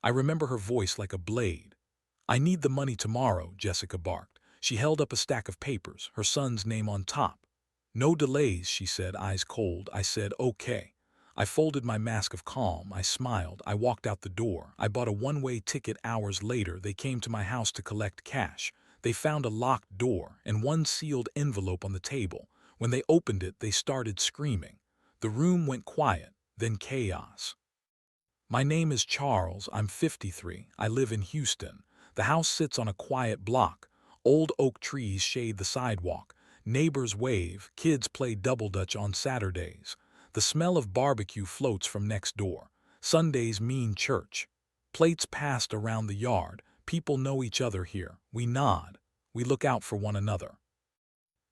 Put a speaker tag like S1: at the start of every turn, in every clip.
S1: I remember her voice like a blade. "I need the money tomorrow," Jessica barked. She held up a stack of papers, her son's name on top. "No delays," she said, eyes cold. I said, "Okay." I folded my mask of calm. I smiled. I walked out the door. I bought a one-way ticket. Hours later, they came to my house to collect cash. They found a locked door and one sealed envelope on the table. When they opened it, they started screaming. The room went quiet, then chaos. "My name is Charles. I'm 53. I live in Houston. The house sits on a quiet block. Old oak trees shade the sidewalk. Neighbors wave. Kids play double dutch on Saturdays. The smell of barbecue floats from next door. Sundays mean church. Plates passed around the yard. People know each other here. We nod. We look out for one another."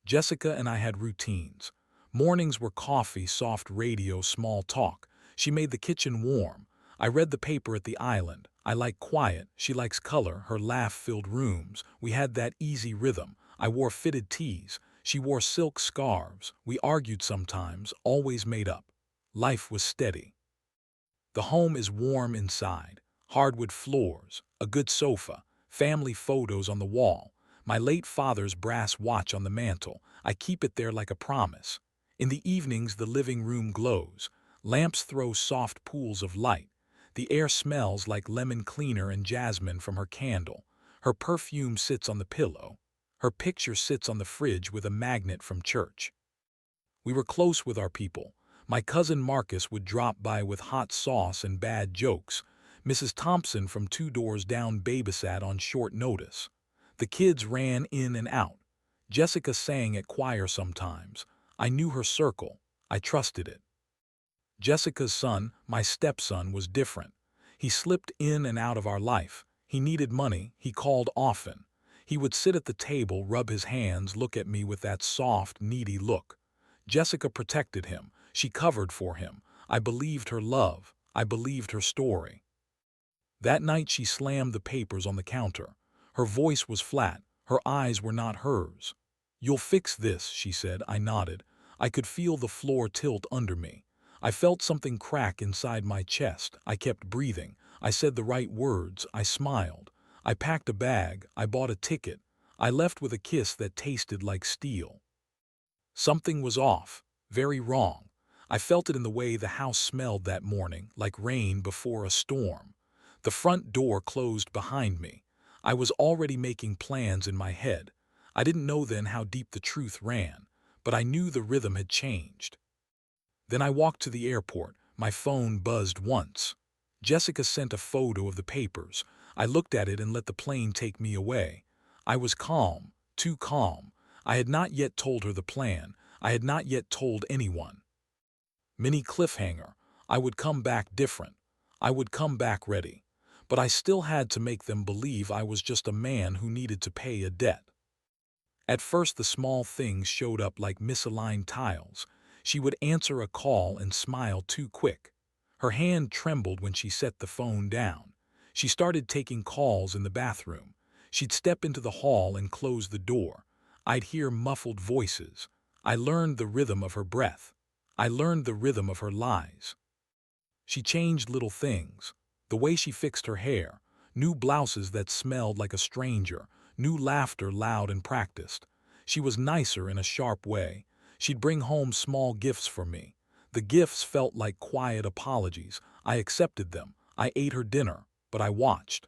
S1: Jessica and I had routines. Mornings were coffee, soft radio, small talk. She made the kitchen warm. I read the paper at the island. I like quiet. She likes color. Her laugh filled rooms. We had that easy rhythm. I wore fitted tees. She wore silk scarves. We argued sometimes, always made up. Life was steady. The home is warm inside. Hardwood floors, a good sofa, family photos on the wall, my late father's brass watch on the mantel. I keep it there like a promise. In the evenings, the living room glows. Lamps throw soft pools of light. The air smells like lemon cleaner and jasmine from her candle. Her perfume sits on the pillow. Her picture sits on the fridge with a magnet from church. We were close with our people. My cousin Marcus would drop by with hot sauce and bad jokes. Mrs. Thompson from 2 doors down babysat on short notice. The kids ran in and out. Jessica sang at choir sometimes. I knew her circle. I trusted it. Jessica's son, my stepson, was different. He slipped in and out of our life. He needed money. He called often. He would sit at the table, rub his hands, look at me with that soft, needy look. Jessica protected him. She covered for him. I believed her love. I believed her story. That night she slammed the papers on the counter. Her voice was flat. Her eyes were not hers. "You'll fix this," she said. I nodded. I could feel the floor tilt under me. I felt something crack inside my chest. I kept breathing. I said the right words. I smiled. I packed a bag. I bought a ticket. I left with a kiss that tasted like steel. Something was off. Very wrong. I felt it in the way the house smelled that morning, like rain before a storm. The front door closed behind me. I was already making plans in my head. I didn't know then how deep the truth ran, but I knew the rhythm had changed. Then I walked to the airport. My phone buzzed once. Jessica sent a photo of the papers. I looked at it and let the plane take me away. I was calm, too calm. I had not yet told her the plan. I had not yet told anyone. Mini cliffhanger. I would come back different. I would come back ready. But I still had to make them believe I was just a man who needed to pay a debt. At first the small things showed up like misaligned tiles. She would answer a call and smile too quick. Her hand trembled when she set the phone down. She started taking calls in the bathroom. She'd step into the hall and close the door. I'd hear muffled voices. I learned the rhythm of her breath. I learned the rhythm of her lies. She changed little things. The way she fixed her hair, new blouses that smelled like a stranger, new laughter loud and practiced. She was nicer in a sharp way. She'd bring home small gifts for me. The gifts felt like quiet apologies. I accepted them. I ate her dinner, but I watched.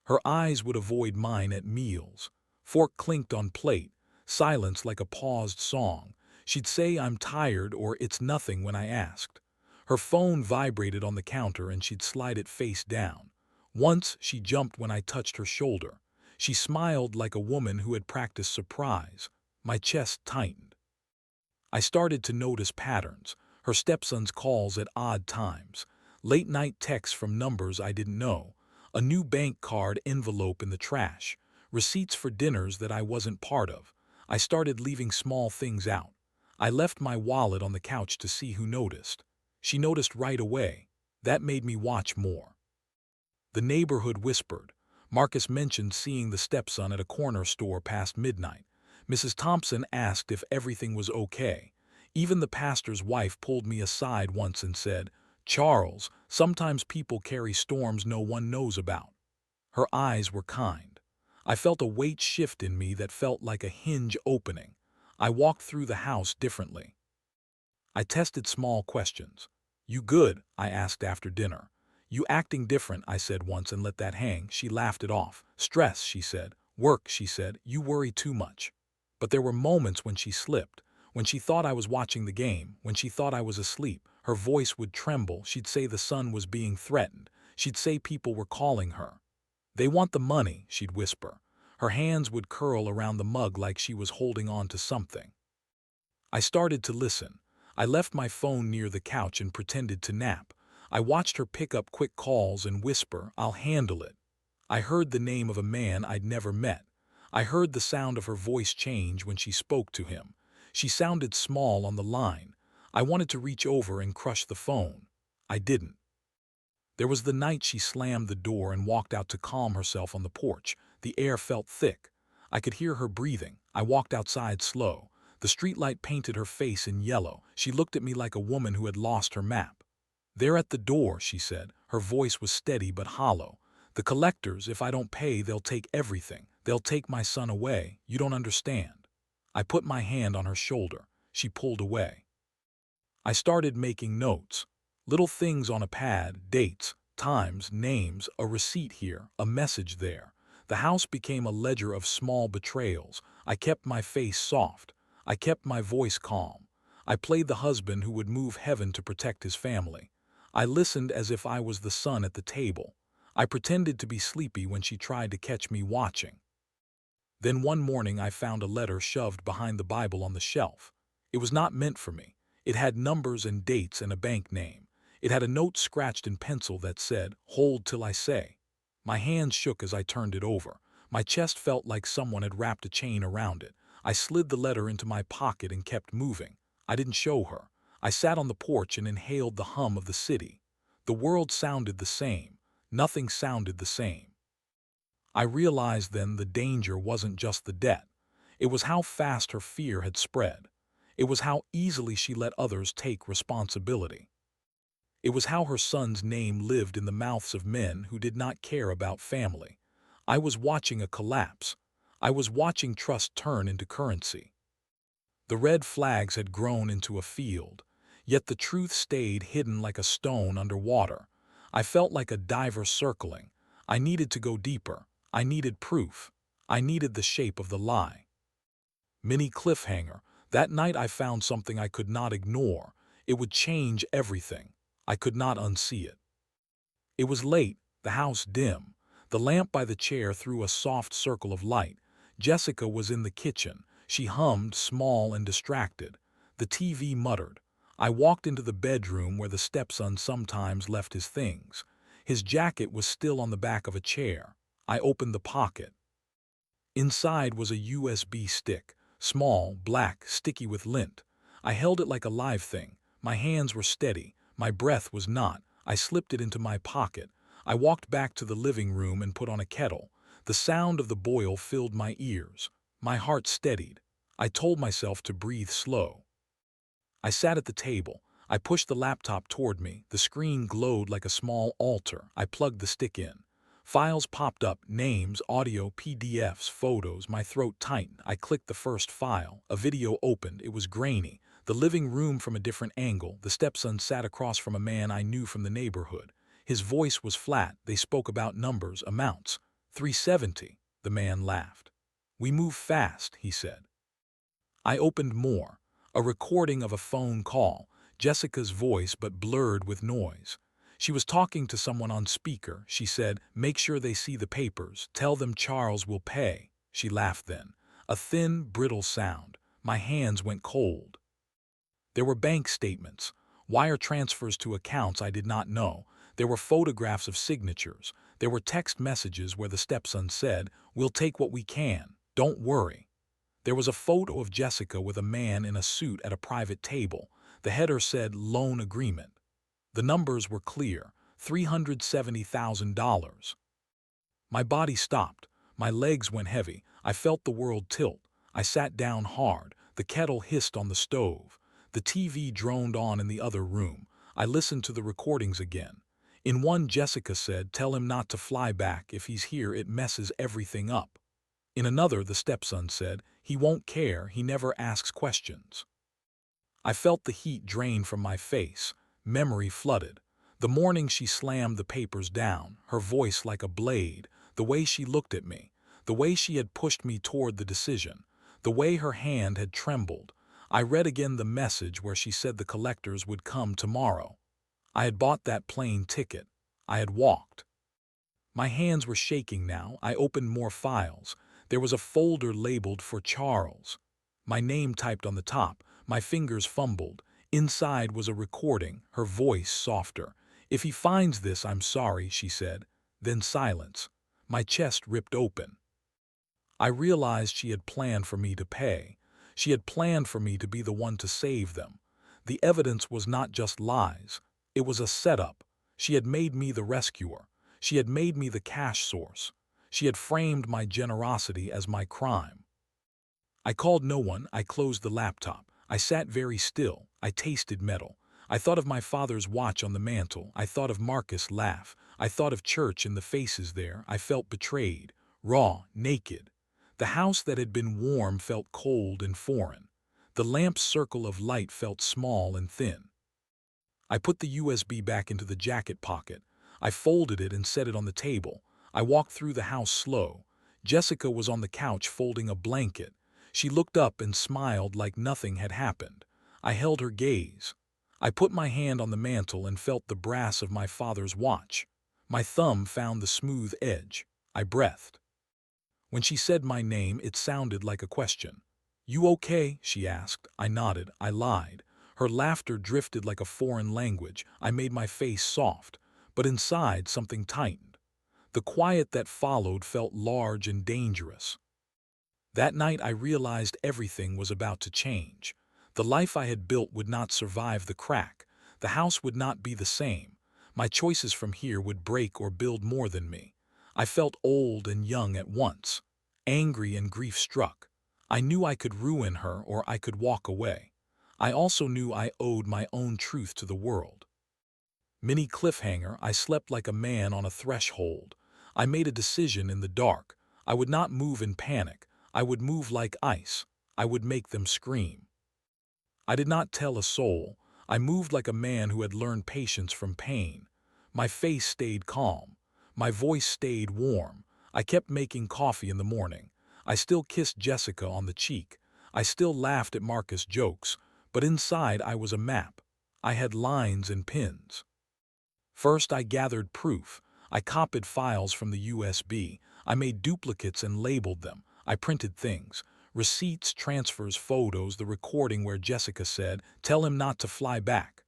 S1: Her eyes would avoid mine at meals. Fork clinked on plate, silence like a paused song. She'd say I'm tired or it's nothing when I asked. Her phone vibrated on the counter and she'd slide it face down. Once she jumped when I touched her shoulder. She smiled like a woman who had practiced surprise. My chest tightened. I started to notice patterns. Her stepson's calls at odd times. Late-night texts from numbers I didn't know. A new bank card envelope in the trash. Receipts for dinners that I wasn't part of. I started leaving small things out. I left my wallet on the couch to see who noticed. She noticed right away. That made me watch more. The neighborhood whispered. Marcus mentioned seeing the stepson at a corner store past midnight. Mrs. Thompson asked if everything was okay. Even the pastor's wife pulled me aside once and said, Charles, sometimes people carry storms no one knows about. Her eyes were kind. I felt a weight shift in me that felt like a hinge opening. I walked through the house differently. I tested small questions. "You good?" I asked after dinner. "You acting different," I said once and let that hang. She laughed it off. "Stress," she said. "Work," she said. "You worry too much." But there were moments when she slipped, when she thought I was watching the game, when she thought I was asleep. Her voice would tremble. She'd say the son was being threatened. She'd say people were calling her. "They want the money," she'd whisper. Her hands would curl around the mug like she was holding on to something. I started to listen. I left my phone near the couch and pretended to nap. I watched her pick up quick calls and whisper, "I'll handle it." I heard the name of a man I'd never met. I heard the sound of her voice change when she spoke to him. She sounded small on the line. I wanted to reach over and crush the phone. I didn't. There was the night she slammed the door and walked out to calm herself on the porch. The air felt thick. I could hear her breathing. I walked outside slow. The streetlight painted her face in yellow. She looked at me like a woman who had lost her map. "They're at the door," she said. Her voice was steady but hollow. "The collectors, if I don't pay, they'll take everything. They'll take my son away. You don't understand." I put my hand on her shoulder. She pulled away. I started making notes. Little things on a pad, dates, times, names, a receipt here, a message there. The house became a ledger of small betrayals. I kept my face soft. I kept my voice calm. I played the husband who would move heaven to protect his family. I listened as if I was the son at the table. I pretended to be sleepy when she tried to catch me watching. Then one morning I found a letter shoved behind the Bible on the shelf. It was not meant for me. It had numbers and dates and a bank name. It had a note scratched in pencil that said, "Hold till I say." My hands shook as I turned it over. My chest felt like someone had wrapped a chain around it. I slid the letter into my pocket and kept moving. I didn't show her. I sat on the porch and inhaled the hum of the city. The world sounded the same. Nothing sounded the same. I realized then the danger wasn't just the debt. It was how fast her fear had spread. It was how easily she let others take responsibility. It was how her son's name lived in the mouths of men who did not care about family. I was watching a collapse. I was watching trust turn into currency. The red flags had grown into a field, yet the truth stayed hidden like a stone under water. I felt like a diver circling. I needed to go deeper. I needed proof. I needed the shape of the lie. Mini cliffhanger. That night I found something I could not ignore. It would change everything. I could not unsee it. It was late, the house dim. The lamp by the chair threw a soft circle of light. Jessica was in the kitchen. She hummed, small and distracted. The TV muttered. I walked into the bedroom where the stepson sometimes left his things. His jacket was still on the back of a chair. I opened the pocket. Inside was a USB stick, small, black, sticky with lint. I held it like a live thing. My hands were steady. My breath was not. I slipped it into my pocket. I walked back to the living room and put on a kettle. The sound of the boil filled my ears. My heart steadied. I told myself to breathe slow. I sat at the table. I pushed the laptop toward me. The screen glowed like a small altar. I plugged the stick in. Files popped up, names, audio, PDFs, photos. My throat tightened. I clicked the first file. A video opened. It was grainy. The living room from a different angle. The stepson sat across from a man I knew from the neighborhood. His voice was flat. They spoke about numbers, amounts. 370. The man laughed. "We move fast," he said. I opened more. A recording of a phone call. Jessica's voice but blurred with noise. She was talking to someone on speaker. She said, "Make sure they see the papers. Tell them Charles will pay." She laughed then. A thin, brittle sound. My hands went cold. There were bank statements, wire transfers to accounts I did not know. There were photographs of signatures. There were text messages where the stepson said, "We'll take what we can. Don't worry." There was a photo of Jessica with a man in a suit at a private table. The header said, "Loan agreement." The numbers were clear, $370,000. My body stopped. My legs went heavy. I felt the world tilt. I sat down hard. The kettle hissed on the stove. The TV droned on in the other room. I listened to the recordings again. In one, Jessica said, "Tell him not to fly back. If he's here, it messes everything up." In another, the stepson said, "He won't care. He never asks questions." I felt the heat drain from my face. Memory flooded. The morning she slammed the papers down, her voice like a blade, the way she looked at me, the way she had pushed me toward the decision, the way her hand had trembled. I read again the message where she said the collectors would come tomorrow. I had bought that plane ticket. I had walked. My hands were shaking now. I opened more files. There was a folder labeled for Charles. My name typed on the top. My fingers fumbled. Inside was a recording, her voice softer. "If he finds this, I'm sorry," she said. Then silence. My chest ripped open. I realized she had planned for me to pay. She had planned for me to be the one to save them. The evidence was not just lies. It was a setup. She had made me the rescuer. She had made me the cash source. She had framed my generosity as my crime. I called no one. I closed the laptop. I sat very still. I tasted metal. I thought of my father's watch on the mantel. I thought of Marcus' laugh. I thought of church and the faces there. I felt betrayed, raw, naked. The house that had been warm felt cold and foreign. The lamp's circle of light felt small and thin. I put the USB back into the jacket pocket. I folded it and set it on the table. I walked through the house slow. Jessica was on the couch folding a blanket. She looked up and smiled like nothing had happened. I held her gaze. I put my hand on the mantel and felt the brass of my father's watch. My thumb found the smooth edge. I breathed. When she said my name, it sounded like a question. "You okay?" she asked. I nodded. I lied. Her laughter drifted like a foreign language. I made my face soft, but inside something tightened. The quiet that followed felt large and dangerous. That night I realized everything was about to change. The life I had built would not survive the crack. The house would not be the same. My choices from here would break or build more than me. I felt old and young at once. Angry and grief-struck. I knew I could ruin her or I could walk away. I also knew I owed my own truth to the world. Mini cliffhanger, I slept like a man on a threshold. I made a decision in the dark. I would not move in panic. I would move like ice. I would make them scream. I did not tell a soul. I moved like a man who had learned patience from pain. My face stayed calm. My voice stayed warm. I kept making coffee in the morning. I still kissed Jessica on the cheek. I still laughed at Marcus' jokes. But inside I was a map. I had lines and pins. First I gathered proof. I copied files from the USB. I made duplicates and labeled them. I printed things. Receipts, transfers, photos, the recording where Jessica said, "Tell him not to fly back."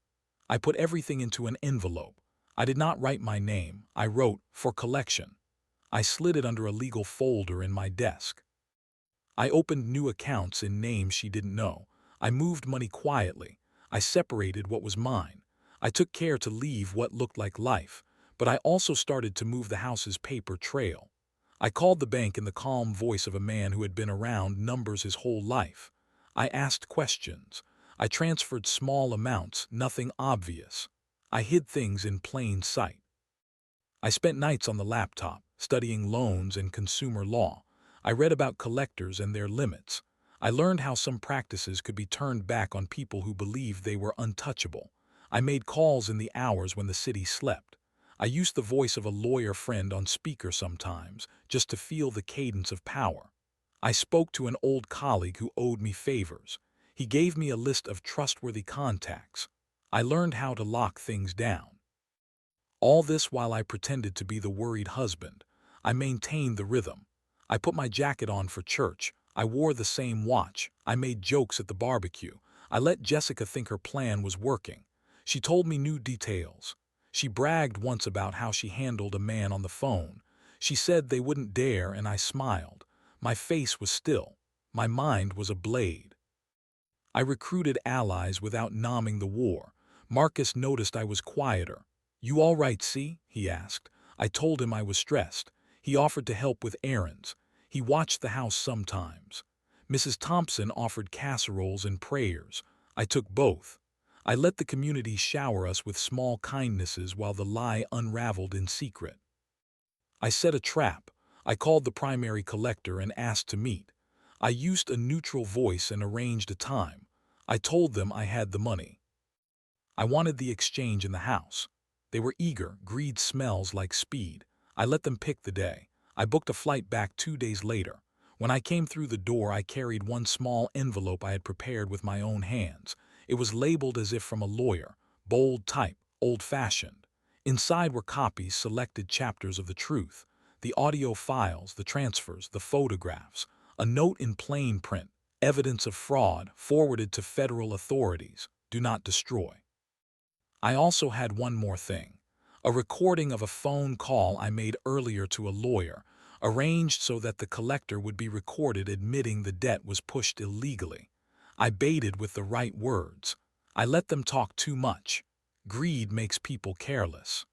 S1: I put everything into an envelope. I did not write my name. I wrote, "For collection." I slid it under a legal folder in my desk. I opened new accounts in names she didn't know. I moved money quietly. I separated what was mine. I took care to leave what looked like life, but I also started to move the house's paper trail. I called the bank in the calm voice of a man who had been around numbers his whole life. I asked questions. I transferred small amounts, nothing obvious. I hid things in plain sight. I spent nights on the laptop, studying loans and consumer law. I read about collectors and their limits. I learned how some practices could be turned back on people who believed they were untouchable. I made calls in the hours when the city slept. I used the voice of a lawyer friend on speaker sometimes, just to feel the cadence of power. I spoke to an old colleague who owed me favors. He gave me a list of trustworthy contacts. I learned how to lock things down. All this while I pretended to be the worried husband. I maintained the rhythm. I put my jacket on for church. I wore the same watch. I made jokes at the barbecue. I let Jessica think her plan was working. She told me new details. She bragged once about how she handled a man on the phone. She said they wouldn't dare, and I smiled. My face was still. My mind was a blade. I recruited allies without nomming the war. Marcus noticed I was quieter. "You all right, see?" he asked. I told him I was stressed. He offered to help with errands. He watched the house sometimes. Mrs. Thompson offered casseroles and prayers. I took both. I let the community shower us with small kindnesses while the lie unraveled in secret. I set a trap. I called the primary collector and asked to meet. I used a neutral voice and arranged a time. I told them I had the money. I wanted the exchange in the house. They were eager. Greed smells like speed. I let them pick the day. I booked a flight back 2 days later. When I came through the door, I carried one small envelope I had prepared with my own hands. It was labeled as if from a lawyer, bold type, old-fashioned. Inside were copies, selected chapters of the truth, the audio files, the transfers, the photographs, a note in plain print, evidence of fraud forwarded to federal authorities. Do not destroy. I also had one more thing. A recording of a phone call I made earlier to a lawyer, arranged so that the collector would be recorded admitting the debt was pushed illegally. I baited with the right words. I let them talk too much. Greed makes people careless.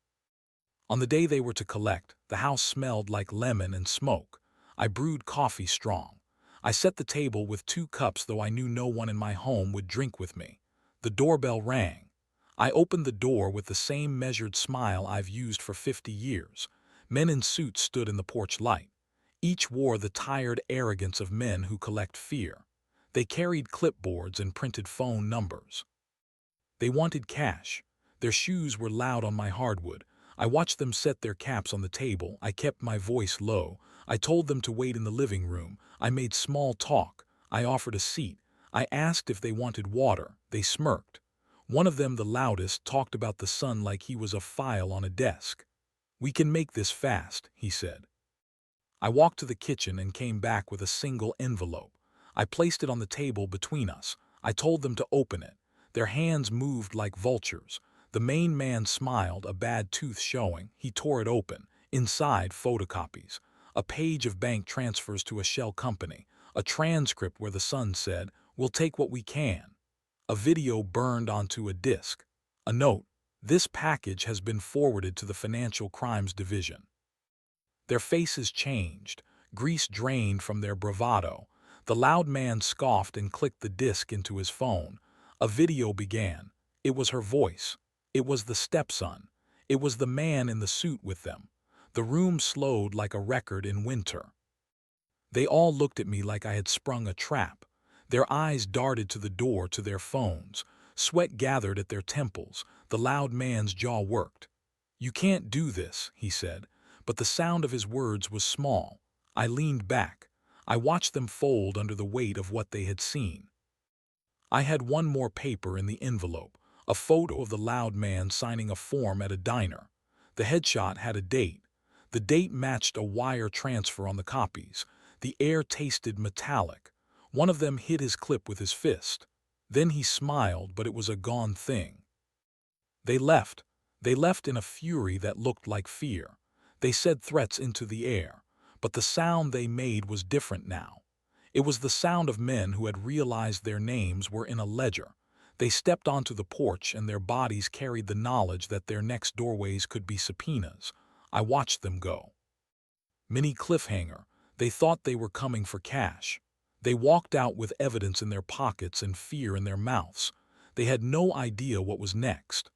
S1: On the day they were to collect, the house smelled like lemon and smoke. I brewed coffee strong. I set the table with 2 cups, though I knew no one in my home would drink with me. The doorbell rang. I opened the door with the same measured smile I've used for 50 years. Men in suits stood in the porch light. Each wore the tired arrogance of men who collect fear. They carried clipboards and printed phone numbers. They wanted cash. Their shoes were loud on my hardwood. I watched them set their caps on the table. I kept my voice low. I told them to wait in the living room. I made small talk. I offered a seat. I asked if they wanted water. They smirked. One of them, the loudest, talked about the sun like he was a file on a desk. "We can make this fast," he said. I walked to the kitchen and came back with a single envelope. I placed it on the table between us. I told them to open it. Their hands moved like vultures. The main man smiled, a bad tooth showing. He tore it open. Inside, photocopies. A page of bank transfers to a shell company. A transcript where the son said, "We'll take what we can." A video burned onto a disc. A note, "This package has been forwarded to the Financial Crimes Division." Their faces changed. Grease drained from their bravado. The loud man scoffed and clicked the disc into his phone. A video began. It was her voice. It was the stepson. It was the man in the suit with them. The room slowed like a record in winter. They all looked at me like I had sprung a trap. Their eyes darted to the door, to their phones. Sweat gathered at their temples. The loud man's jaw worked. "You can't do this," he said, but the sound of his words was small. I leaned back. I watched them fold under the weight of what they had seen. I had one more paper in the envelope, a photo of the loud man signing a form at a diner. The headshot had a date. The date matched a wire transfer on the copies. The air tasted metallic. One of them hit his clip with his fist. Then he smiled, but it was a gone thing. They left. They left in a fury that looked like fear. They said threats into the air, but the sound they made was different now. It was the sound of men who had realized their names were in a ledger. They stepped onto the porch and their bodies carried the knowledge that their next doorways could be subpoenas. I watched them go. Mini cliffhanger. They thought they were coming for cash. They walked out with evidence in their pockets and fear in their mouths. They had no idea what was next.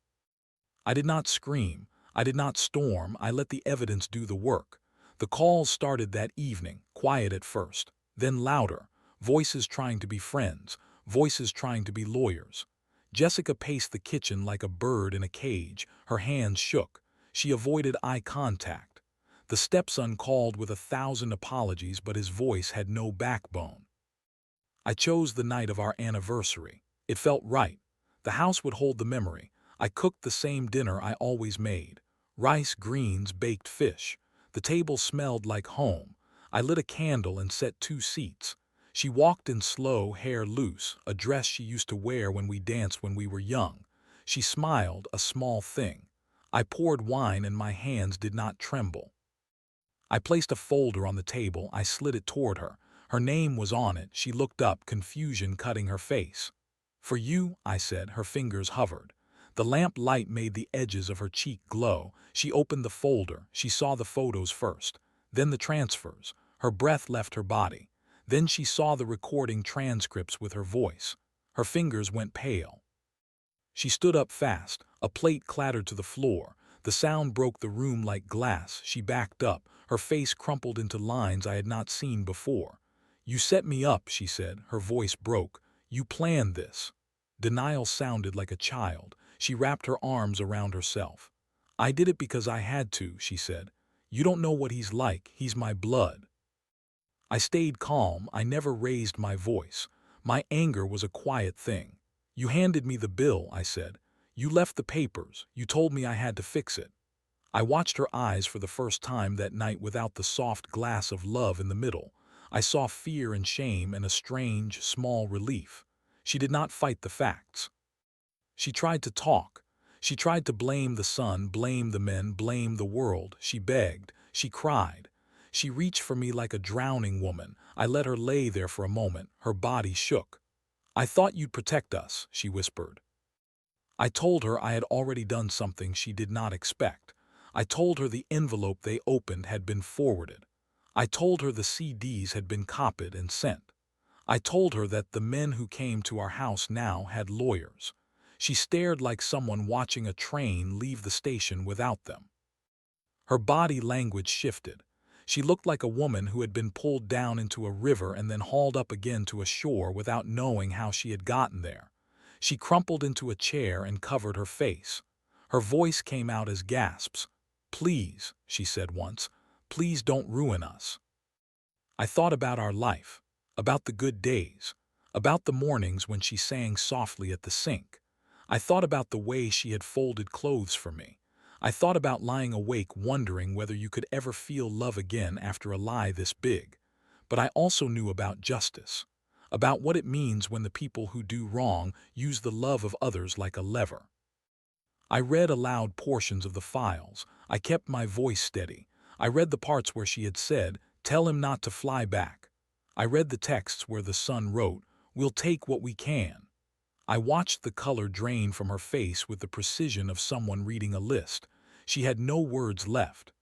S1: I did not scream. I did not storm. I let the evidence do the work. The calls started that evening, quiet at first, then louder, voices trying to be friends, voices trying to be lawyers. Jessica paced the kitchen like a bird in a cage. Her hands shook. She avoided eye contact. The stepson called with 1,000 apologies, but his voice had no backbone. I chose the night of our anniversary. It felt right. The house would hold the memory. I cooked the same dinner I always made. Rice, greens, baked fish. The table smelled like home. I lit a candle and set 2 seats. She walked in slow, hair loose, a dress she used to wear when we danced when we were young. She smiled, a small thing. I poured wine and my hands did not tremble. I placed a folder on the table. I slid it toward her. Her name was on it. She looked up, confusion cutting her face. "For you," I said. Her fingers hovered. The lamp light made the edges of her cheek glow. She opened the folder. She saw the photos first, then the transfers. Her breath left her body. Then she saw the recording transcripts with her voice. Her fingers went pale. She stood up fast. A plate clattered to the floor. The sound broke the room like glass. She backed up, her face crumpled into lines I had not seen before. "You set me up," she said. Her voice broke. "You planned this." Denial sounded like a child. She wrapped her arms around herself. "I did it because I had to," she said. "You don't know what he's like. He's my blood." I stayed calm. I never raised my voice. My anger was a quiet thing. "You handed me the bill," I said. "You left the papers. You told me I had to fix it." I watched her eyes for the first time that night without the soft glass of love in the middle. I saw fear and shame and a strange, small relief. She did not fight the facts. She tried to talk. She tried to blame the sun, blame the men, blame the world. She begged. She cried. She reached for me like a drowning woman. I let her lay there for a moment. Her body shook. "I thought you'd protect us," she whispered. I told her I had already done something she did not expect. I told her the envelope they opened had been forwarded. I told her the CDs had been copied and sent. I told her that the men who came to our house now had lawyers. She stared like someone watching a train leave the station without them. Her body language shifted. She looked like a woman who had been pulled down into a river and then hauled up again to a shore without knowing how she had gotten there. She crumpled into a chair and covered her face. Her voice came out as gasps. "Please," she said once, "please don't ruin us." I thought about our life, about the good days, about the mornings when she sang softly at the sink. I thought about the way she had folded clothes for me. I thought about lying awake wondering whether you could ever feel love again after a lie this big. But I also knew about justice, about what it means when the people who do wrong use the love of others like a lever. I read aloud portions of the files. I kept my voice steady. I read the parts where she had said, "Tell him not to fly back." I read the texts where the son wrote, "We'll take what we can." I watched the color drain from her face with the precision of someone reading a list. She had no words left.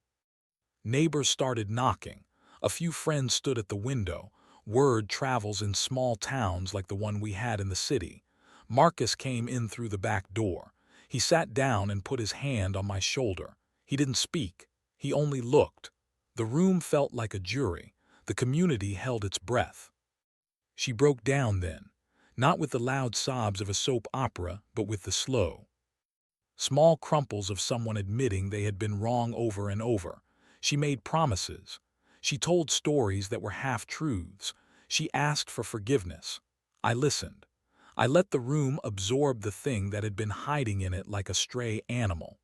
S1: Neighbors started knocking. A few friends stood at the window. Word travels in small towns like the one we had in the city. Marcus came in through the back door. He sat down and put his hand on my shoulder. He didn't speak. He only looked. The room felt like a jury. The community held its breath. She broke down then, not with the loud sobs of a soap opera, but with the slow, small crumples of someone admitting they had been wrong over and over. She made promises. She told stories that were half-truths. She asked for forgiveness. I listened. I let the room absorb the thing that had been hiding in it like a stray animal.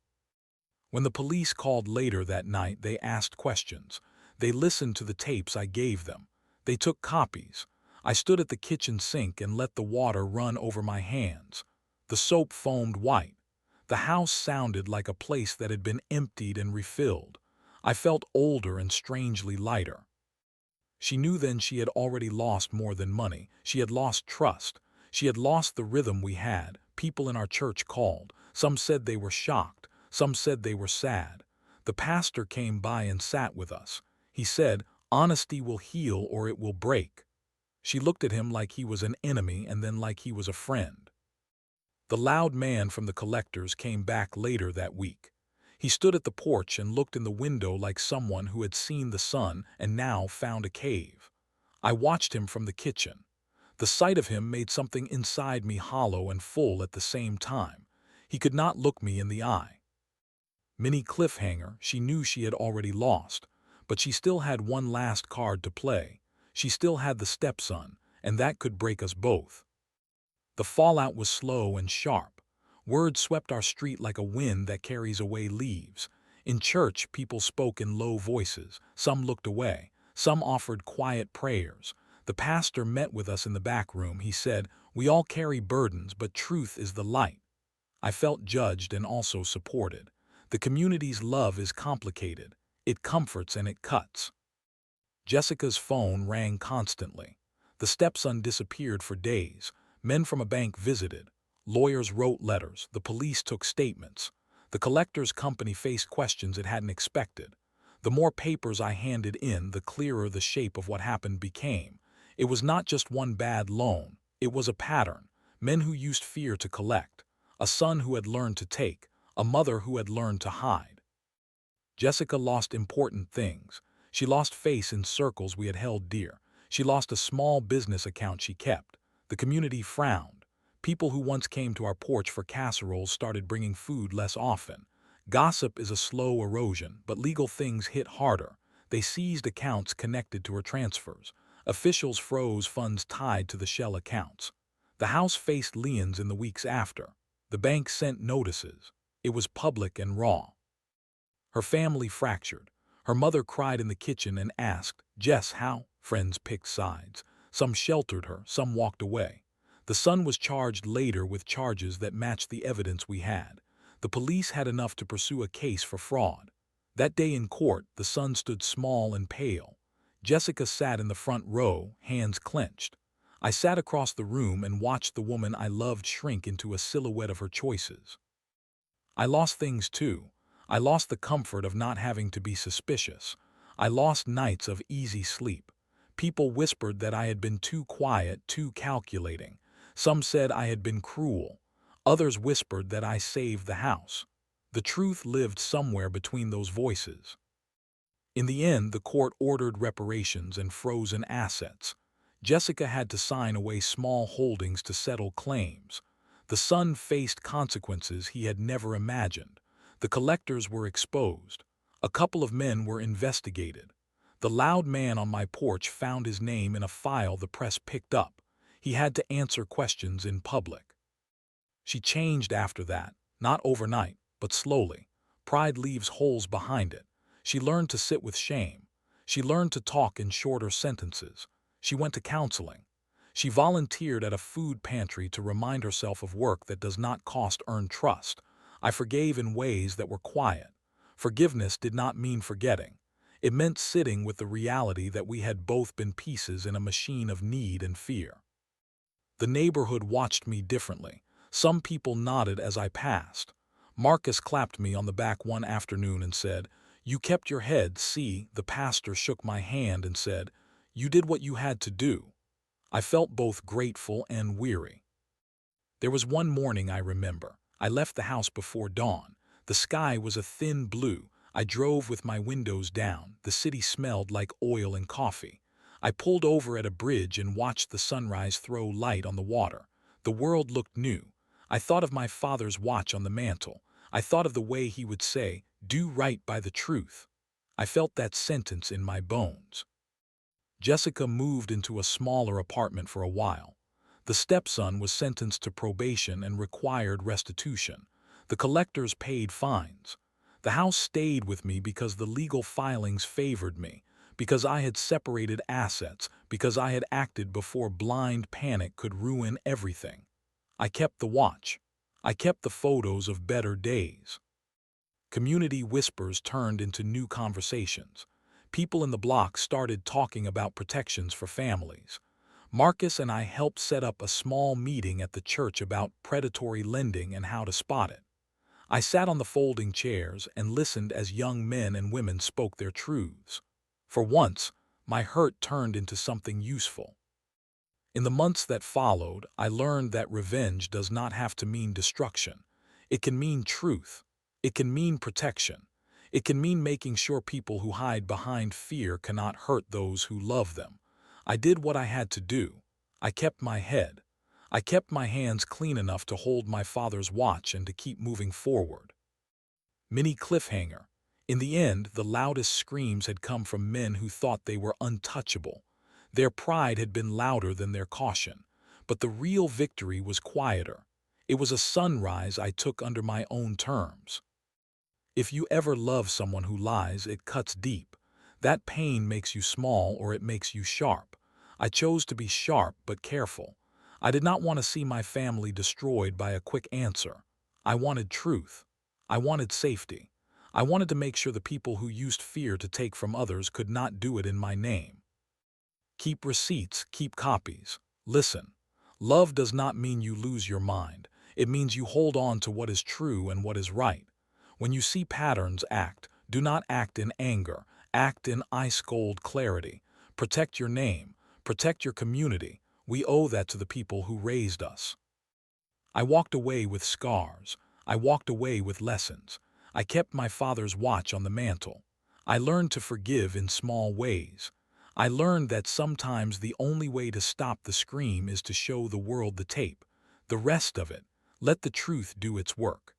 S1: When the police called later that night, they asked questions. They listened to the tapes I gave them. They took copies. I stood at the kitchen sink and let the water run over my hands. The soap foamed white. The house sounded like a place that had been emptied and refilled. I felt older and strangely lighter. She knew then she had already lost more than money. She had lost trust. She had lost the rhythm we had. People in our church called. Some said they were shocked. Some said they were sad. The pastor came by and sat with us. He said, "Honesty will heal or it will break." She looked at him like he was an enemy and then like he was a friend. The loud man from the collectors came back later that week. He stood at the porch and looked in the window like someone who had seen the sun and now found a cave. I watched him from the kitchen. The sight of him made something inside me hollow and full at the same time. He could not look me in the eye. Minnie cliffhanger, she knew she had already lost, but she still had one last card to play. She still had the stepson, and that could break us both. The fallout was slow and sharp. Words swept our street like a wind that carries away leaves. In church, people spoke in low voices. Some looked away. Some offered quiet prayers. The pastor met with us in the back room. He said, "We all carry burdens, but truth is the light." I felt judged and also supported. The community's love is complicated. It comforts and it cuts. Jessica's phone rang constantly. The stepson disappeared for days. Men from a bank visited. Lawyers wrote letters. The police took statements. The collector's company faced questions it hadn't expected. The more papers I handed in, the clearer the shape of what happened became. It was not just one bad loan. It was a pattern. Men who used fear to collect. A son who had learned to take, a mother who had learned to hide. Jessica lost important things. She lost face in circles we had held dear. She lost a small business account she kept. The community frowned. People who once came to our porch for casseroles started bringing food less often. Gossip is a slow erosion, but legal things hit harder. They seized accounts connected to her transfers. Officials froze funds tied to the shell accounts. The house faced liens in the weeks after. The bank sent notices. It was public and raw. Her family fractured. Her mother cried in the kitchen and asked, "Jess, how?" Friends picked sides. Some sheltered her, some walked away. The son was charged later with charges that matched the evidence we had. The police had enough to pursue a case for fraud. That day in court, the son stood small and pale. Jessica sat in the front row, hands clenched. I sat across the room and watched the woman I loved shrink into a silhouette of her choices. I lost things too. I lost the comfort of not having to be suspicious. I lost nights of easy sleep. People whispered that I had been too quiet, too calculating. Some said I had been cruel. Others whispered that I saved the house. The truth lived somewhere between those voices. In the end, the court ordered reparations and frozen assets. Jessica had to sign away small holdings to settle claims. The son faced consequences he had never imagined. The collectors were exposed. A couple of men were investigated. The loud man on my porch found his name in a file the press picked up. He had to answer questions in public. She changed after that, not overnight, but slowly. Pride leaves holes behind it. She learned to sit with shame. She learned to talk in shorter sentences. She went to counseling. She volunteered at a food pantry to remind herself of work that does not cost earned trust. I forgave in ways that were quiet. Forgiveness did not mean forgetting. It meant sitting with the reality that we had both been pieces in a machine of need and fear. The neighborhood watched me differently. Some people nodded as I passed. Marcus clapped me on the back one afternoon and said, "You kept your head, see." The pastor shook my hand and said, "You did what you had to do." I felt both grateful and weary. There was one morning I remember. I left the house before dawn. The sky was a thin blue. I drove with my windows down. The city smelled like oil and coffee. I pulled over at a bridge and watched the sunrise throw light on the water. The world looked new. I thought of my father's watch on the mantel. I thought of the way he would say, "Do right by the truth." I felt that sentence in my bones. Jessica moved into a smaller apartment for a while. The stepson was sentenced to probation and required restitution. The collectors paid fines. The house stayed with me because the legal filings favored me, because I had separated assets, because I had acted before blind panic could ruin everything. I kept the watch. I kept the photos of better days. Community whispers turned into new conversations. People in the block started talking about protections for families. Marcus and I helped set up a small meeting at the church about predatory lending and how to spot it. I sat on the folding chairs and listened as young men and women spoke their truths. For once, my hurt turned into something useful. In the months that followed, I learned that revenge does not have to mean destruction. It can mean truth. It can mean protection. It can mean making sure people who hide behind fear cannot hurt those who love them. I did what I had to do. I kept my head. I kept my hands clean enough to hold my father's watch and to keep moving forward. Mini cliffhanger. In the end, the loudest screams had come from men who thought they were untouchable. Their pride had been louder than their caution. But the real victory was quieter. It was a sunrise I took under my own terms. If you ever love someone who lies, it cuts deep. That pain makes you small or it makes you sharp. I chose to be sharp but careful. I did not want to see my family destroyed by a quick answer. I wanted truth. I wanted safety. I wanted to make sure the people who used fear to take from others could not do it in my name. Keep receipts, keep copies. Listen. Love does not mean you lose your mind. It means you hold on to what is true and what is right. When you see patterns, act. Do not act in anger. Act in ice-cold clarity. Protect your name. Protect your community. We owe that to the people who raised us. I walked away with scars. I walked away with lessons. I kept my father's watch on the mantle. I learned to forgive in small ways. I learned that sometimes the only way to stop the scream is to show the world the tape. The rest of it, let the truth do its work.